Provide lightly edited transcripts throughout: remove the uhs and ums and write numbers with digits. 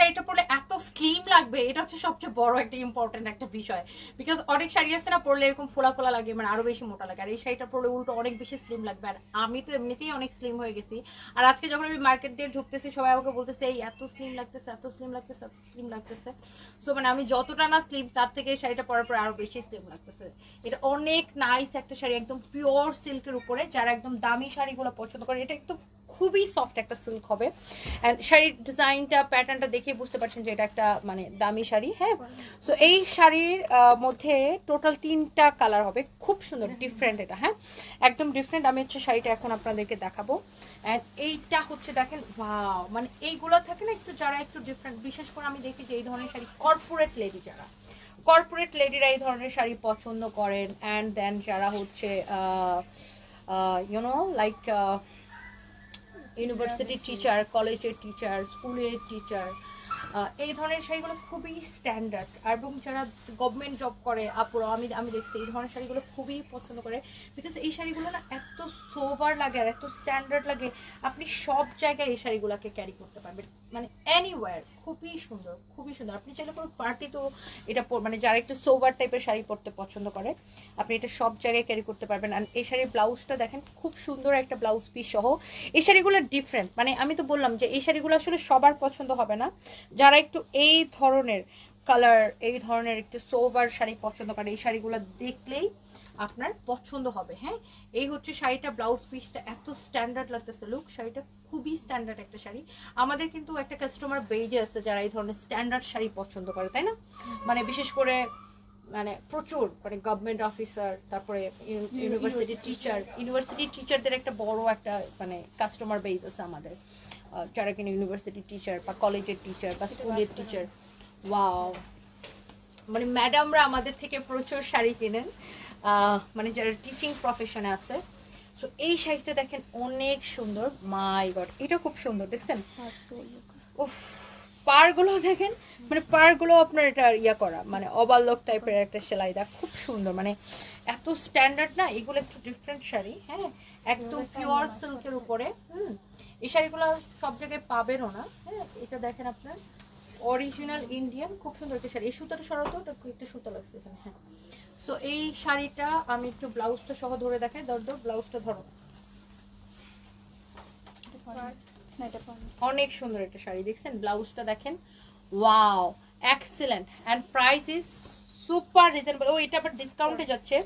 শাড়িটা পরলে এত স্লিম লাগবে, এটা হচ্ছে সবচেয়ে বড় একটা ইম্পর্টেন্ট একটা বিষয়। বিকজ অনেক শাড়ি আছে না পরলে এরকম ফোলা ফোলা লাগে, মানে আরো বেশি মোটা লাগে, আর এই শাড়িটা পরলে উল্টো অনেক বেশি স্লিম লাগবে। আর আমি তো এমনিতেই অনেক স্লিম হয়ে গেছি, আর আজকে যখন আমি মার্কেট দিয়ে ঢুকতেছি সবাই আমাকে বলতেছে এই এত স্লিম লাগতেছে, এত স্লিম লাগতেছে, এত স্লিম লাগতেছে। সো মানে আমি যতটা না স্লিম তার থেকে এই শাড়িটা পরার পর আরো বেশি স্লিম লাগতেছে। এটা অনেক নাইস একটা শাড়ি, একদম পিওর সিল্কের উপরে। যারা একদম দামি শাড়িগুলো পছন্দ করে, এটা একদম খুবই সফট একটা সিল্ক হবে। এন্ড শাড়ির ডিজাইনটা প্যাটার্নটা দেখে বুঝতে পারছেন যে এটা একটা মানে দামি শাড়ি। হ্যাঁ, সো এই শাড়ির মধ্যে টোটাল 3টা কালার হবে, খুব সুন্দর ডিফারেন্ট এটা। হ্যাঁ, একদম ডিফারেন্ট। আমি হচ্ছে শাড়িটা এখন আপনাদেরকে দেখাবো। এন্ড এইটা হচ্ছে দেখেন, ওয়াও, মানে এইগুলো থাকে না একটু যারা একটু ডিফারেন্ট, বিশেষ করে আমি দেখি যে এই ধরনের শাড়ি কর্পোরেট লেডি, যারা কর্পোরেট লেডিরা এই ধরনের শাড়ি পছন্দ করেন। অ্যান্ড দেন যারা হচ্ছে ইউনো লাইক ইউনিভার্সিটির টিচার, কলেজের টিচার, স্কুলের টিচার, এই ধরনের শাড়িগুলো খুবই স্ট্যান্ডার্ড। এবং যারা গভর্নমেন্ট জব করে আপুরা, আমি দেখছি এই ধরনের শাড়িগুলো খুবই পছন্দ করে। বিকজ এই শাড়িগুলো না এত সোবার লাগে আর এত স্ট্যান্ডার্ড লাগে, আপনি সব জায়গায় এই শাড়িগুলোকে ক্যারি করতে পারবেন, মানে এনিওয়্যার। খুবই সুন্দর, খুবই সুন্দর। আপনি চাইলে কোনো পার্টি তো এটা মানে যারা একটু সোবার টাইপের শাড়ি পরতে পছন্দ করে, আপনি এটা সব জায়গায় ক্যারি করতে পারবেন। আর এই শাড়ির ব্লাউজটা দেখেন, খুব সুন্দর একটা ব্লাউজ পিস সহ। এই শাড়িগুলো ডিফারেন্ট, মানে আমি তো বললাম যে এই শাড়িগুলো আসলে সবার পছন্দ হবে না। যারা একটু এই ধরনের কালার, এই ধরনের একটু সোবার শাড়ি পছন্দ করে, এই শাড়িগুলো দেখলেই আপনার পছন্দ হবে। হ্যাঁ, এই হচ্ছে শাড়িটা, ব্লাউজ পিসটা এত স্ট্যান্ডার্ড লাগতেছে। লুক, শাড়িটা খুবই স্ট্যান্ডার্ড একটা শাড়ি। আমাদের কিন্তু একটা কাস্টমার বেজে আছে যারা এই ধরনের স্ট্যান্ডার্ড শাড়ি পছন্দ করে, তাই না? মানে বিশেষ করে মানে প্রচুর, মানে গভর্নমেন্ট অফিসার, তারপরে ইউনিভার্সিটি টিচারদের একটা বড় একটা মানে কাস্টমার বেজ আছে আমাদের, যারা কিনা ইউনিভার্সিটি টিচার বা কলেজের টিচার বা স্কুলের টিচার। ওয়াও, মানে ম্যাডামরা আমাদের থেকে প্রচুর শাড়ি কিনেন, মানে যারা টিচিং প্রফেশনে আছে। সো এই শাড়িটা দেখেন অনেক সুন্দর, মাই গড, এটা খুব সুন্দর, দেখছেন? উফ, পাড়গুলো দেখেন, মানে পাড়গুলো আপনার এটা ইয়া করা, মানে ওভারলক টাইপের একটা সেলাই দেওয়া, খুব সুন্দর। মানে এত স্ট্যান্ডার্ড না, এগুলো একটু ডিফারেন্ট শাড়ি। হ্যাঁ, একদম পিওর সিল্কের উপরে। এই শাড়িগুলো সব জায়গায় পাবেনও না। হ্যাঁ, এটা দেখেন আপনার অরিজিনাল ইন্ডিয়ান, খুব সুন্দর একটা শাড়ি। এই সুতাটা সরাতো, একটা সুতা লাগছে এখানে। হ্যাঁ, সো এই শাড়িটা আমি একটু ব্লাউজটা সহ ধরে দেখাই। ধর ব্লাউজটা ধরো। অনেক সুন্দর একটা শাড়ি, দেখছেন? ব্লাউজটা দেখেন, wow, excellent. And price is super reasonable. ও, এটা আবার ডিসকাউন্টে যাচ্ছে,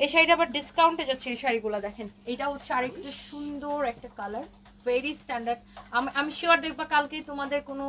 এই শাড়িটা আবার ডিসকাউন্টে যাচ্ছে। এই শাড়িগুলো দেখেন, এটা হচ্ছে আরেকটু সুন্দর একটা কালার, ভেরি স্ট্যান্ডার্ড। আমি শিওর দেখবা কালকে তোমাদের কোনো